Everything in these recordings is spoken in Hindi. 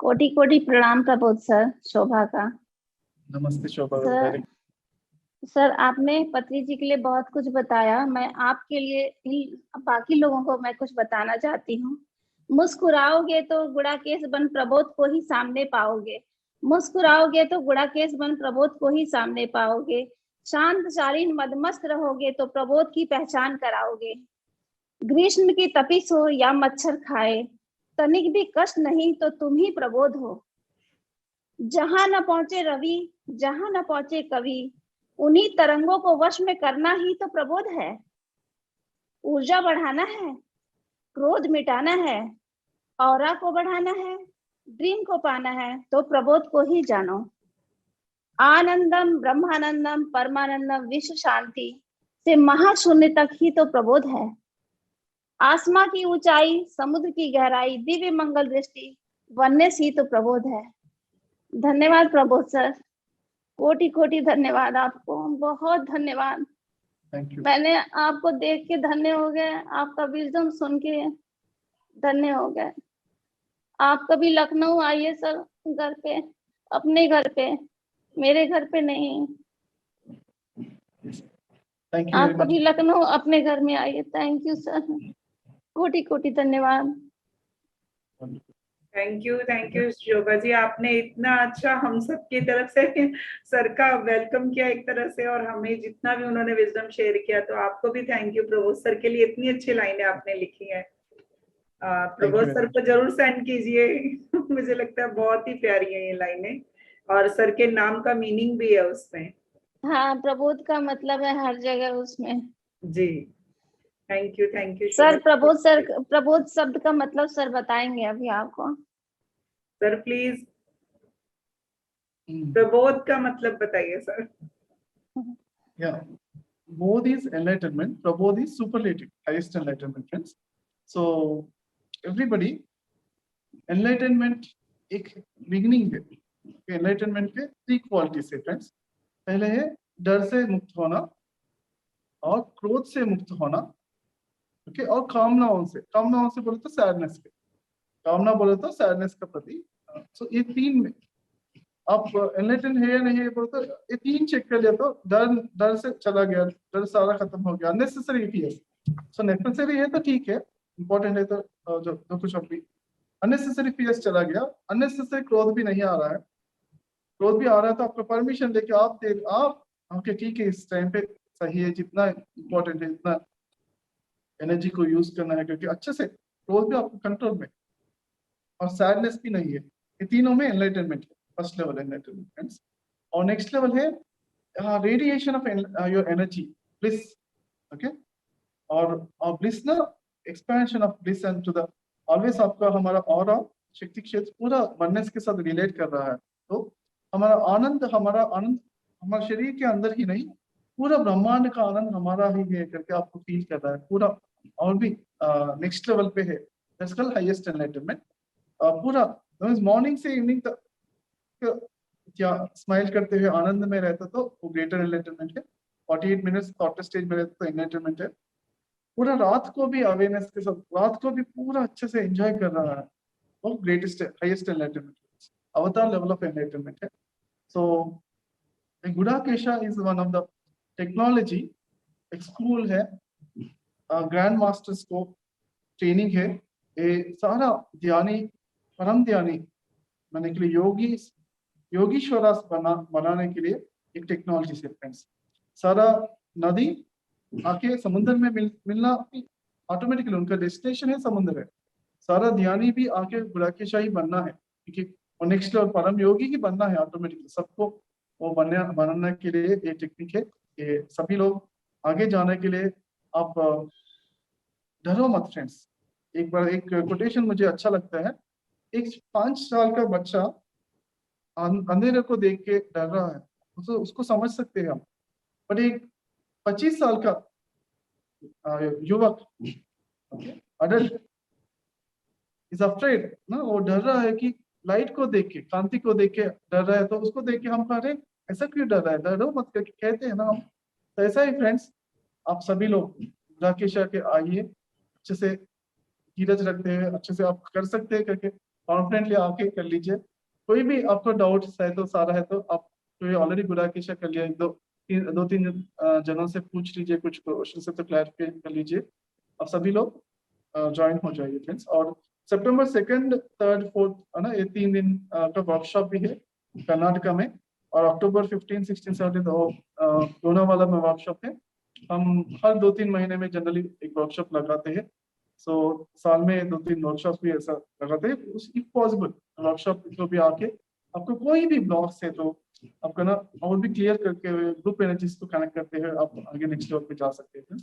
कोटि कोटि प्रणाम प्रबोध सर। शोभा का नमस्ते शोभा। सर। सर आपने पत्री जी के लिए बहुत कुछ बताया। मैं आपके लिए बाकी लोगों को मैं कुछ बताना चाहती हूँ। मुस्कुराओगे तो गुड़ाकेश बन प्रबोध को ही सामने पाओगे। मुस्कुराओगे तो गुड़ाकेश बन प्रबोध को ही सामने पाओगे। शांत शालीन मदमस्त रहोगे तो प्रबोध की पहचान कराओगे। ग्रीष्म की तपिश हो या मच्छर खाए, तनिक भी कष्ट नहीं तो तुम ही प्रबोध हो। जहां न पहुंचे रवि, जहां न पहुंचे कवि, उन्हीं तरंगों को वश में करना ही तो प्रबोध है। ऊर्जा बढ़ाना है, क्रोध मिटाना है, ऑरा को बढ़ाना है, ड्रीम को पाना है तो प्रबोध को ही जानो। आनंदम ब्रह्मानंदम परमानंदम विश्व शांति से महाशून्य तक ही तो प्रबोध है। आसमां की ऊंचाई, समुद्र की गहराई, दिव्य मंगल दृष्टि, वननेस ही तो प्रबोध है। धन्यवाद प्रबोध सर, कोटि कोटि धन्यवाद। आपको बहुत धन्यवाद। मैंने आपको देख के धन्य हो गए, आपका विजडम सुन के धन्य हो गए। आप कभी लखनऊ आइए सर, घर पे, अपने घर पे, मेरे घर पे नहीं। आप कभी लखनऊ अपने घर में आइए। थैंक यू सर, कोटि कोटि धन्यवाद। Thank you Shobha ji. आपने इतना अच्छा हम सब की तरफ से सर का वेलकम किया एक तरह से, और हमें जितना भी उन्होंने विजडम शेयर किया, तो आपको भी थैंक यू प्रबोध सर के लिए। इतनी अच्छी लाइनें आपने लिखी हैं। प्रबोध सर को जरूर सेंड कीजिए। मुझे लगता है बहुत ही प्यारी है ये लाइनें, और सर के नाम का मीनिंग भी है उसमें। हाँ, प्रबोध का मतलब है हर जगह उसमें। जी, थैंक यू सर। प्रबोध शब्द का मतलब सर बताएंगे अभी आपको। सर प्लीज प्रबोध का मतलब बताइए sir. Bodh is enlightenment, Prabodh is superlative, highest enlightenment, friends. So everybody, enlightenment एक beginning है। enlightenment के 3 qualities है friends। पहले है डर से मुक्त होना, और क्रोध से मुक्त होना, ओके, और कामनाओं से बोले तो सैडनेस के, कामना बोले तो सैडनेस का प्रति। सो ये 3 में आप एनलाइटन है या नहीं है बोले तो ये 3 चेक कर लिया तो डर से चला गया, डर सारा खत्म हो गया। अननेसेसरी फीयर्स, सो नेसेसरी है तो ठीक है, इंपॉर्टेंट है तो जो कुछ अभी अननेसेसरी फीयर्स चला गया। अननेसेसरी क्रोध भी नहीं आ रहा है। क्रोध भी आ रहा है तो आपका परमिशन लेके आप ओके ठीक है, इस टाइम पे सही है, जितना इंपॉर्टेंट है इतना एनर्जी को यूज करना है, क्योंकि अच्छे से क्रोध भी आपको कंट्रोल में, और सैडनेस भी नहीं है। ये तीनों में एनलाइटनमेंट है, फर्स्ट लेवल एनलाइटनमेंट फ्रेंड्स। और नेक्स्ट लेवल है radiation of your energy, bliss, okay. और ब्लिस ना, expansion of bliss and to the always आपका हमारा ऑरा शक्ति क्षेत्र पूरा वननेस के साथ रिलेट कर रहा है। तो हमारा आनंद हमारे शरीर के अंदर ही नहीं, पूरा ब्रह्मांड का आनंद हमारा ही है करके आपको फील कर रहा है पूरा। और भी नेक्स्ट लेवल पे है, दैट्स कॉल्ड हाईएस्ट एनलाइटनमेंट। पूरा मॉर्निंग से इवनिंग तक क्या स्माइल करते हुए आनंद में रहता तो वो ग्रेटर एनलाइटनमेंट है। 48 मिनट्स थॉट स्टेज में रहता तो एनलाइटनमेंट है। पूरा रात को भी अवेयरनेस के साथ, रात को भी पूरा अच्छे से एंजॉय कर रहा है, वो ग्रेटेस्ट हाईएस्ट एनलाइटनमेंट, अवतार लेवल ऑफ एनलाइटनमेंट है। So Gudakesha is one of the technology, एक स्कूल है, ग्रैंड मास्टर्स को ट्रेनिंग है। ये सारा ध्यानी, परम ध्यानी बनने के लिए, योगीश्वरास बनाने के लिए एक टेक्नोलॉजी से फ्रेंड्स। सारा नदी आके समुद्र में मिलना ऑटोमेटिकली उनका डेस्टिनेशन है, समुद्र है। सारा ध्यानी भी आके गुड़ाकेशा ही बनना है, क्योंकि वो नेक्स्ट लेवल परम योगी ही बनना है ऑटोमेटिकली। सबको वो बनाने के लिए ये टेक्निक है। ये सभी लोग आगे जाने के लिए, आप डरो मत फ्रेंड्स। एक बार एक कोटेशन मुझे अच्छा लगता है। एक 5 साल का बच्चा अंधेरे को देख के डर रहा है, उसको समझ सकते हैं हम। पर एक 25 साल का युवक, अडल्ट, इज अफ्रेड ना, वो डर रहा है कि लाइट को देख के, कांति को देख के डर रहा है। तो उसको देख के हम कह रहे ऐसा क्यों डर रहा है, डरो मत करके कहते हैं ना हम। तो ऐसा ही फ्रेंड्स, आप सभी लोग राकेशा के आइए, अच्छे से धीरज रखते हैं, अच्छे से आप कर सकते हैं करके कॉन्फिडेंटली आके कर लीजिए। कोई भी आपको डाउट्स है तो सारा है तो आप कोई ऑलरेडी गुडाकेश कर लिया, दो तीन जनों से पूछ लीजिए, कुछ क्वेश्चन से तो क्लैरिफाई कर लीजिए। अब सभी लोग ज्वाइन हो जाइए फ्रेंड्स। और सितंबर 2nd, 3rd, 4th है ना, ये 3 दिन का वर्कशॉप भी है कर्नाटका में। और अक्टूबर 15, 16, 17 लोनावाला में वर्कशॉप है। हम हर 2-3 महीने में जनरली एक वर्कशॉप लगाते हैं। सो साल में 2-3 वर्कशॉप भी ऐसा लगाते हैं। इफ पॉसिबल वर्कशॉप जो भी आके आपको कोई भी ब्लॉक्स है तो आपका ना और भी क्लियर करके ग्रुप एनर्जीज को कनेक्ट करते हुए आप आगे नेक्स्ट लेवल पे जा सकते हैं।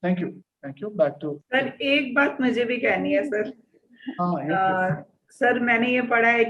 Thank you. Back to sir. एक बात मुझे भी कहनी है सर। हाँ, सर मैंने ये पढ़ा है